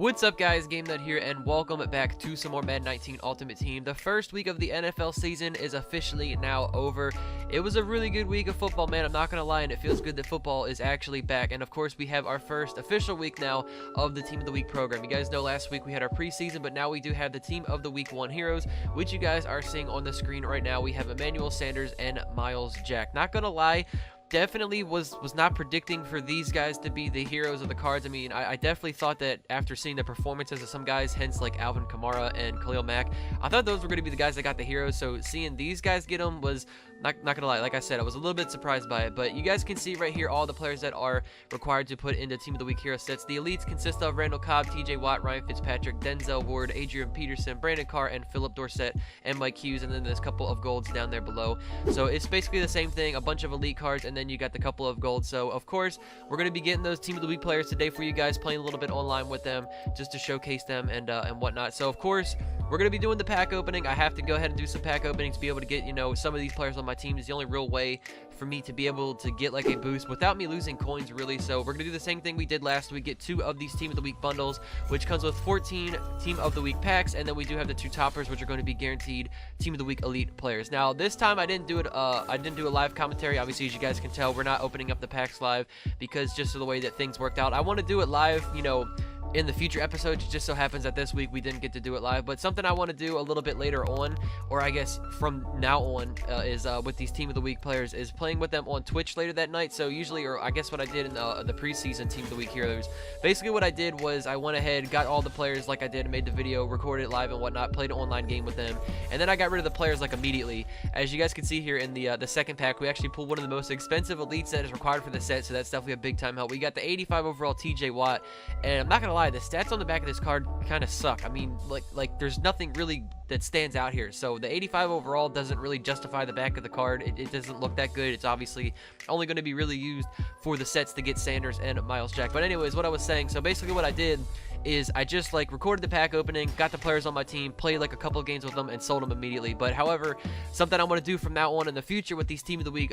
What's up, guys? Game Nut here, and welcome back to some more Madden 19 Ultimate Team. The first week of the NFL season is officially now over. It was a really good week of football, man. I'm not gonna lie, and it feels good that football is actually back. And of course, we have our first official week now of the Team of the Week program. You guys know last week we had our preseason, but now we do have the Team of the Week 1 heroes, which you guys are seeing on the screen right now. We have Emmanuel Sanders and Myles Jack. Not gonna lie, definitely was not predicting for these guys to be the heroes of the cards. I mean, I definitely thought that after seeing the performances of some guys, hence like Alvin Kamara and Khalil Mack, I thought those were going to be the guys that got the heroes. So seeing these guys get them was not gonna lie, like I said, I was a little bit surprised by it. But you guys can see right here all the players that are required to put into Team of the Week hero sets. The elites consist of Randall Cobb, TJ Watt, Ryan Fitzpatrick, Denzel Ward, Adrian Peterson, Brandon Carr, and Phillip Dorsett, and Mike Hughes. And then there's a couple of golds down there below. So it's basically the same thing, a bunch of elite cards, and then you got the couple of gold. So of course we're going to be getting those Team of the Week players today for you guys, playing a little bit online with them just to showcase them and whatnot. So of course we're going to be doing the pack opening. I have to go ahead and do some pack openings to be able to get, you know, some of these players on my team. Is the only real way for me to be able to get like a boost without me losing coins, really. So we're going to do the same thing we did last week, get 2 of these Team of the Week bundles, which comes with 14 Team of the Week packs, and then we do have the 2 toppers, which are going to be guaranteed Team of the Week elite players. Now this time I didn't do it I didn't do a live commentary. Obviously, as you guys can tell, we're not opening up the packs live because just of the way that things worked out. I want to do it live, you know, in the future episodes. It just so happens that this week we didn't get to do it live, but something I want to do a little bit later on, or I guess from now on, is with these Team of the Week players, is playing with them on Twitch later that night. So usually, or I guess what I did in the preseason Team of the Week heroes, basically what I did was I went ahead, got all the players like I did, made the video, recorded it live and whatnot, played an online game with them, and then I got rid of the players like immediately. As you guys can see here in the second pack, we actually pulled one of the most expensive elites that is required for the set, so that's definitely a big time help. We got the 85 overall TJ Watt, and I'm not gonna lie, the stats on the back of this card kind of suck. I mean, like there's nothing really that stands out here. So the 85 overall doesn't really justify the back of the card. It doesn't look that good. It's obviously only going to be really used for the sets to get Sanders and Myles Jack. But anyways, what I was saying, so basically what I did is I just like recorded the pack opening, got the players on my team, played like a couple of games with them, and sold them immediately. But however, something I'm going to do from now on in the future with these Team of the Week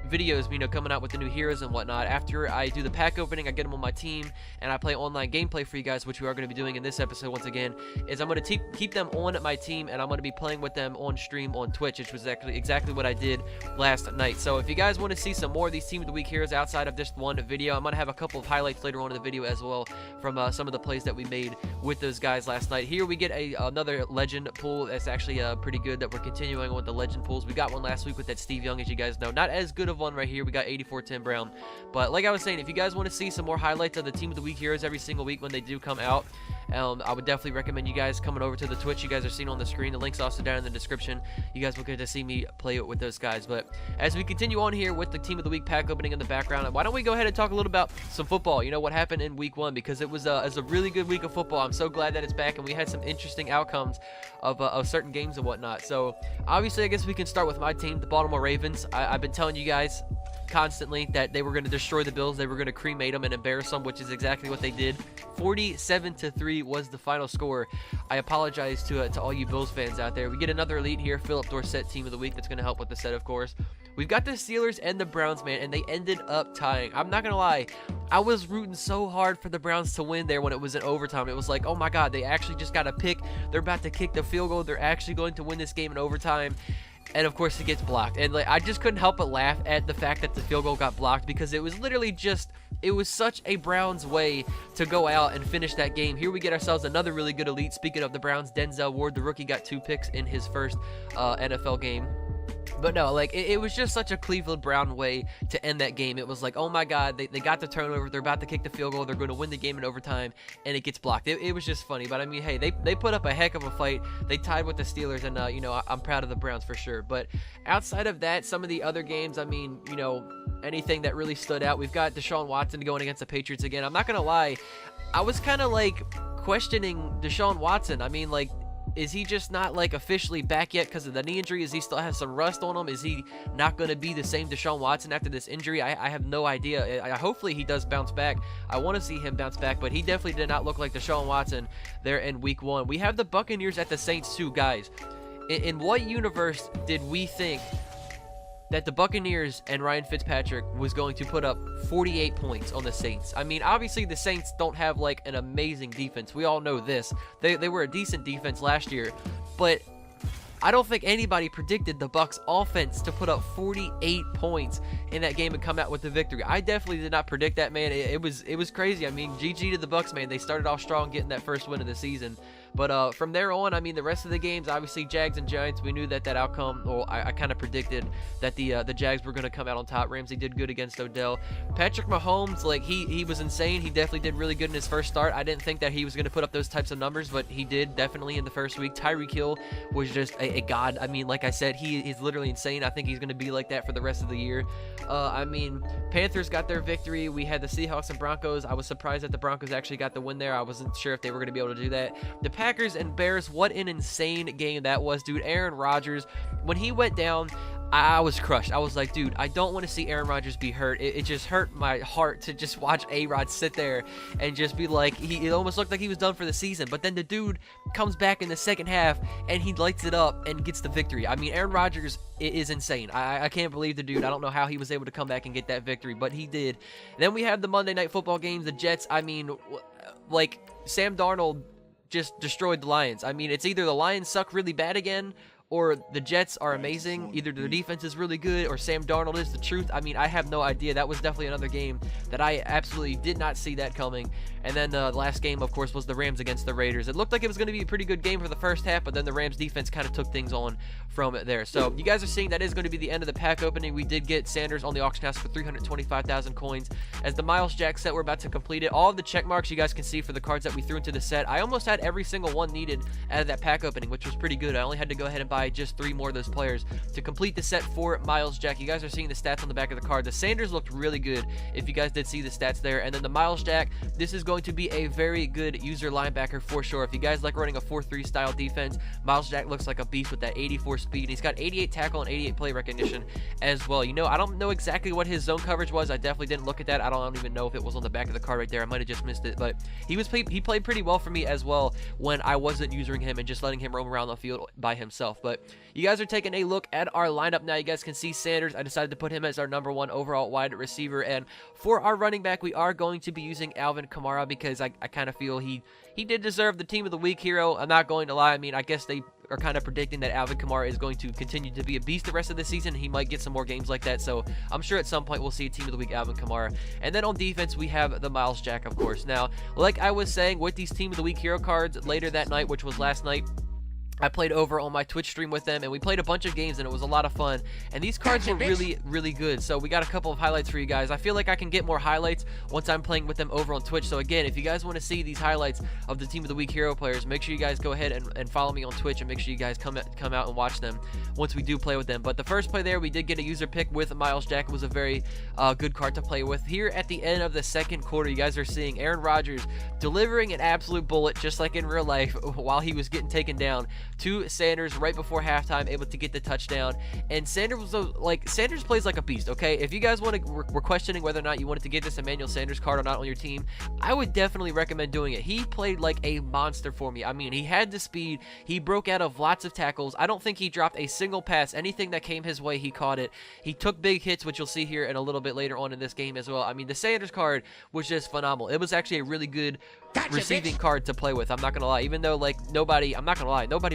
videos, you know, coming out with the new heroes and whatnot, after I do the pack opening, I get them on my team and I play online gameplay for you guys, which we are going to be doing in this episode once again, is I'm going to keep them on my team, and I'm going to be playing with them on stream on Twitch, which was exactly what I did last night. So if you guys want to see some more of these Team of the Week heroes outside of this one video, I'm going to have a couple of highlights later on in the video as well from some of the plays that we made with those guys last night. Here we get another legend pool that's actually pretty good, that we're continuing on with the legend pools. We got one last week with that Steve Young, as you guys know. Not as good of one right here. We got 84 Tim Brown. But like I was saying, if you guys want to see some more highlights of the Team of the Week heroes every single week when they do come out, I would definitely recommend you guys coming over to the Twitch you guys are seeing on the screen. The link's also down in the description. You guys will get to see me play it with those guys. But as we continue on here with the Team of the Week pack opening in the background, why don't we go ahead and talk a little about some football, you know, what happened in week 1, because it was a really good week of football. I'm so glad that it's back, and we had some interesting outcomes of certain games and whatnot. So obviously, I guess we can start with my team, the Baltimore Ravens. I've been telling you guys constantly that they were going to destroy the Bills. They were going to cremate them and embarrass them, which is exactly what they did. 47-3 was the final score. I apologize to all you Bills fans out there. We get another elite here, Phillip Dorsett, Team of the Week. That's going to help with the set, of course. We've got the Steelers and the Browns, man, and they ended up tying. I'm not going to lie, I was rooting so hard for the Browns to win there when it was in overtime. It was like, oh my God, they actually just got a pick. They're about to kick the field goal. They're actually going to win this game in overtime. And of course it gets blocked, and like I just couldn't help but laugh at the fact that the field goal got blocked, because it was literally just, it was such a Browns way to go out and finish that game. Here we get ourselves another really good elite. Speaking of the Browns, Denzel Ward, the rookie, got 2 picks in his first NFL game. But no, like, it was just such a Cleveland Brown way to end that game. It was like, oh my God, they got the turnover. They're about to kick the field goal. They're going to win the game in overtime, and it gets blocked. It was just funny. But I mean, hey, they put up a heck of a fight. They tied with the Steelers, and, you know, I'm proud of the Browns for sure. But outside of that, some of the other games, I mean, you know, anything that really stood out, we've got Deshaun Watson going against the Patriots again. I'm not going to lie, I was kind of like questioning Deshaun Watson. I mean, like, is he just not like officially back yet because of the knee injury? Is he still has some rust on him? Is he not going to be the same Deshaun Watson after this injury? I have no idea. Hopefully he does bounce back. I want to see him bounce back, but he definitely did not look like Deshaun Watson there in week 1. We have the Buccaneers at the Saints too, guys. In what universe did we think that the Buccaneers and Ryan Fitzpatrick was going to put up 48 points on the Saints. I mean, obviously the Saints don't have like an amazing defense. We all know this. They were a decent defense last year, but I don't think anybody predicted the Bucs offense to put up 48 points in that game and come out with the victory. I definitely did not predict that, man. It was crazy. I mean, GG to the Bucs, man. They started off strong getting that first win of the season. But from there on, I mean, the rest of the games, obviously Jags and Giants, we knew that outcome. Well, I kind of predicted that the Jags were going to come out on top. Ramsey did good against Odell. Patrick Mahomes, like, he was insane. He definitely did really good in his first start. I didn't think that he was going to put up those types of numbers, but he did definitely in the first week. Tyreek Hill was just a god. I mean, like I said, he is literally insane. I think he's going to be like that for the rest of the year. I mean, Panthers got their victory. We had the Seahawks and Broncos. I was surprised that the Broncos actually got the win there. I wasn't sure if they were going to be able to do that. The Packers and Bears, what an insane game that was, dude. Aaron Rodgers, when he went down, I was crushed. I was like, dude, I don't want to see Aaron Rodgers be hurt. It just hurt my heart to just watch A-Rod sit there and just be like, it almost looked like he was done for the season. But then the dude comes back in the second half and he lights it up and gets the victory. I mean, Aaron Rodgers is insane. I can't believe the dude. I don't know how he was able to come back and get that victory, but he did. Then we have the Monday Night Football games. The Jets, I mean, like, Sam Darnold just destroyed the Lions. I mean, it's either the Lions suck really bad again, or the Jets are amazing. Either their defense is really good or Sam Darnold is the truth. I mean, I have no idea. That was definitely another game that I absolutely did not see that coming. And then the last game, of course, was the Rams against the Raiders. It looked like it was going to be a pretty good game for the first half, but then the Rams defense kind of took things on from it there. So you guys are seeing that is going to be the end of the pack opening. We did get Sanders on the auction house for 325,000 coins. As the Myles Jack set, we're about to complete it. All of the check marks you guys can see for the cards that we threw into the set. I almost had every single one needed out of that pack opening, which was pretty good. I only had to go ahead and buy just 3 more of those players to complete the set for Myles Jack. You guys are seeing the stats on the back of the card. The Sanders looked really good, if you guys did see the stats there. And then the Myles Jack, this is going to be a very good user linebacker for sure. If you guys like running a 4-3 style defense, Myles Jack looks like a beast with that 84 speed. And he's got 88 tackle and 88 play recognition as well. You know, I don't know exactly what his zone coverage was. I definitely didn't look at that. I don't even know if it was on the back of the card right there. I might have just missed it, but he played pretty well for me as well when I wasn't using him and just letting him roam around the field by himself. But you guys are taking a look at our lineup now. You guys can see Sanders. I decided to put him as our #1 overall wide receiver. And for our running back, we are going to be using Alvin Kamara because I kind of feel he did deserve the Team of the Week hero. I'm not going to lie. I mean, I guess they are kind of predicting that Alvin Kamara is going to continue to be a beast the rest of the season. He might get some more games like that, so I'm sure at some point we'll see a Team of the Week Alvin Kamara. And then on defense, we have the Myles Jack, of course. Now, like I was saying, with these Team of the Week hero cards later that night, which was last night, I played over on my Twitch stream with them, and we played a bunch of games, and it was a lot of fun. And these cards were really, really good. So we got a couple of highlights for you guys. I feel like I can get more highlights once I'm playing with them over on Twitch. So again, if you guys want to see these highlights of the Team of the Week hero players, make sure you guys go ahead and follow me on Twitch, and make sure you guys come out and watch them once we do play with them. But the first play there, we did get a user pick with Myles Jack. It was a very good card to play with. Here at the end of the second quarter, you guys are seeing Aaron Rodgers delivering an absolute bullet, just like in real life, while he was getting taken down to Sanders right before halftime, able to get the touchdown. And Sanders was Sanders plays like a beast. Okay, if you guys were questioning whether or not you wanted to get this Emmanuel Sanders card or not on your team, I would definitely recommend doing it. He played like a monster for me. I mean, he had the speed. He broke out of lots of tackles. I don't think he dropped a single pass. Anything that came his way, he caught it. He took big hits, which you'll see here in a little bit later on in this game as well. I mean, the Sanders card was just phenomenal. It was actually a really good receiving card to play with. I'm not gonna lie. Even though nobody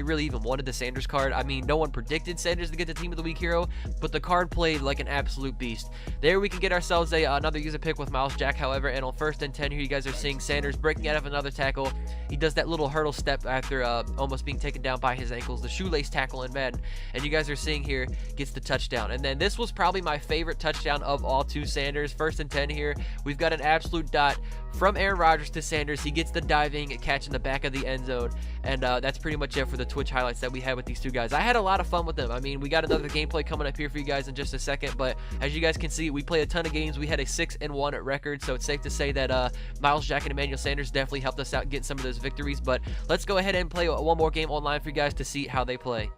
really even wanted the Sanders card. I mean, no one predicted Sanders to get the Team of the Week hero, but the card played like an absolute beast. There we can get ourselves another user pick with Myles Jack, however, and on 1st and 10 here, you guys are seeing Sanders breaking out of another tackle. He does that little hurdle step after almost being taken down by his ankles, the shoelace tackle in Madden, and you guys are seeing here, gets the touchdown. And then this was probably my favorite touchdown of all to Sanders. 1st and 10 here, we've got an absolute dot from Aaron Rodgers to Sanders. He gets the diving catch in the back of the end zone, and that's pretty much it for the Twitch highlights that we had with these two guys. I had a lot of fun with them. I mean, we got another gameplay coming up here for you guys in just a second, but as you guys can see, we played a ton of games. We had a 6-1 record, so it's safe to say that Myles Jack and Emmanuel Sanders definitely helped us out getting some of those victories. But let's go ahead and play one more game online for you guys to see how they play.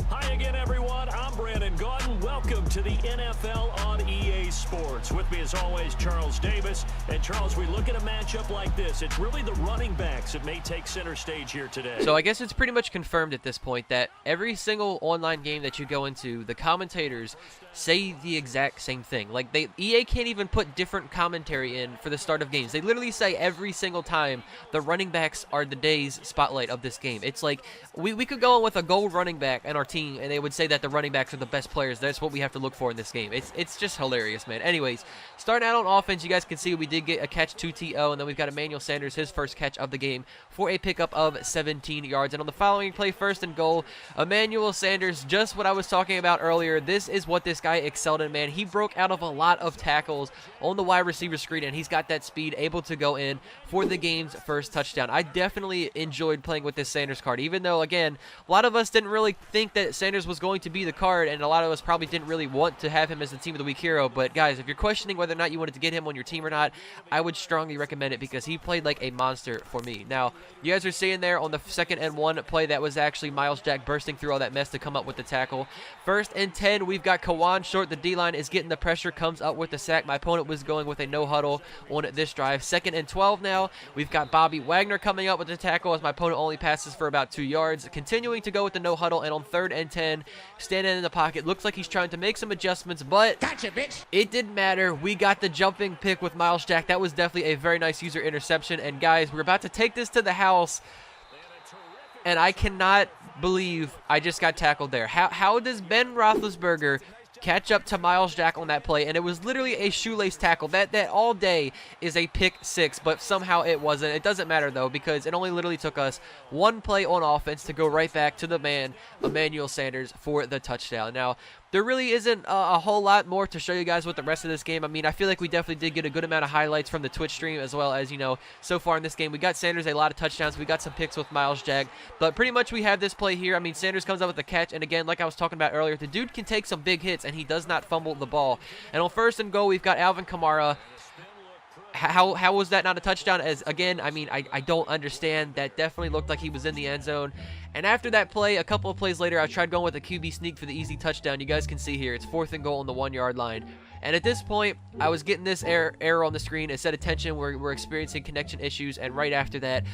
Hi again, everyone. I'm Brandon Gaudin. and welcome to the NFL on EA Sports. With me as always, Charles Davis. And Charles, we look at a matchup like this. It's really the running backs that may take center stage here today. So I guess it's pretty much confirmed at this point that every single online game that you go into, the commentators say the exact same thing. Like, EA can't even put different commentary in for the start of games. They literally say every single time the running backs are the day's spotlight of this game. It's like we could go in with a gold running back in our team, and they would say that the running backs are the best players. That's what we have to look for in this game. It's just hilarious, man. Anyways, starting out on offense, you guys can see we did get a catch 2 TO, and then we've got Emmanuel Sanders, his first catch of the game for a pickup of 17 yards. And on the following play, 1st and goal, Emmanuel Sanders, just what I was talking about earlier. This is what this guy excelled in, man. He broke out of a lot of tackles on the wide receiver screen, and he's got that speed, able to go in for the game's first touchdown. I definitely enjoyed playing with this Sanders card, even though, again, a lot of us didn't really think that Sanders was going to be the card, and a lot of us probably didn't really want to have him as the Team of the Week hero. But guys, if you're questioning whether or not you wanted to get him on your team or not, I would strongly recommend it because he played like a monster for me. Now, you guys are seeing there on the 2nd and 1 play, that was actually Myles Jack bursting through all that mess to come up with the tackle. 1st and 10, we've got Kawan short. The D-line is getting the pressure, comes up with the sack. My opponent was going with a no huddle on this drive. 2nd and 12 now. We've got Bobby Wagner coming up with the tackle as my opponent only passes for about 2 yards. Continuing to go with the no huddle, and on 3rd and 10, standing in the pocket. Looks like he's trying to make some adjustments, but gotcha, bitch. It didn't matter. We got the jumping pick with Myles Jack. That was definitely a very nice user interception. And guys, we're about to take this to the house, and I cannot believe I just got tackled there. How does Ben Roethlisberger catch up to Myles Jack on that play? And it was literally a shoelace tackle. That all day is a pick 6, but somehow it wasn't. It doesn't matter though, because it only literally took us one play on offense to go right back to the man, Emmanuel Sanders, for the touchdown. Now, there really isn't a whole lot more to show you guys with the rest of this game. I mean, I feel like we definitely did get a good amount of highlights from the Twitch stream, as well as, you know, so far in this game. We got Sanders a lot of touchdowns. We got some picks with Myles Jack. But pretty much we have this play here. I mean, Sanders comes up with a catch. And again, like I was talking about earlier, the dude can take some big hits, and he does not fumble the ball. And on 1st and goal, we've got Alvin Kamara. How was that not a touchdown? As again, I mean, I don't understand. That definitely looked like he was in the end zone. And after that play, a couple of plays later, I tried going with a QB sneak for the easy touchdown. You guys can see here, it's 4th and goal on the 1-yard line. And at this point, I was getting this error on the screen. It said attention, we're experiencing connection issues. And right after that,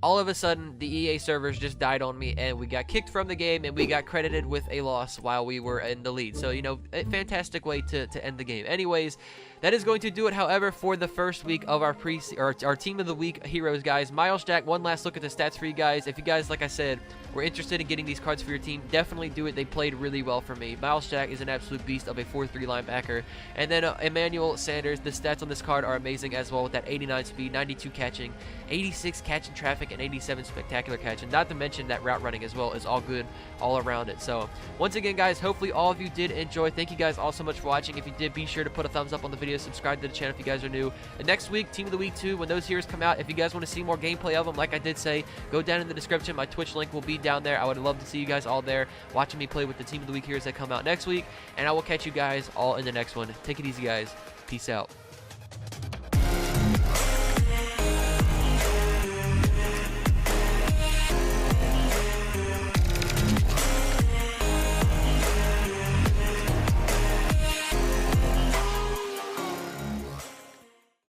all of a sudden, the EA servers just died on me, and we got kicked from the game, and we got credited with a loss while we were in the lead. So, you know, a fantastic way to end the game. Anyways, that is going to do it, however, for the first week of our Team of the Week heroes, guys. Myles Jack, one last look at the stats for you guys. If you guys, like I said, were interested in getting these cards for your team, definitely do it. They played really well for me. Myles Jack is an absolute beast of a 4-3 linebacker. And then Emmanuel Sanders, the stats on this card are amazing as well, with that 89 speed, 92 catching, 86 catch in traffic, and 87 spectacular catch. And not to mention that route running as well is all good all around it. So, once again, guys, hopefully all of you did enjoy. Thank you guys all so much for watching. If you did, be sure to put a thumbs up on the video, subscribe to the channel if you guys are new. And next week, Team of the Week 2, when those heroes come out, if you guys want to see more gameplay of them, like I did say, go down in the description. My Twitch link will be down there. I would love to see you guys all there watching me play with the Team of the Week heroes that come out next week. And I will catch you guys all in the next one. Take it easy, guys. Peace out.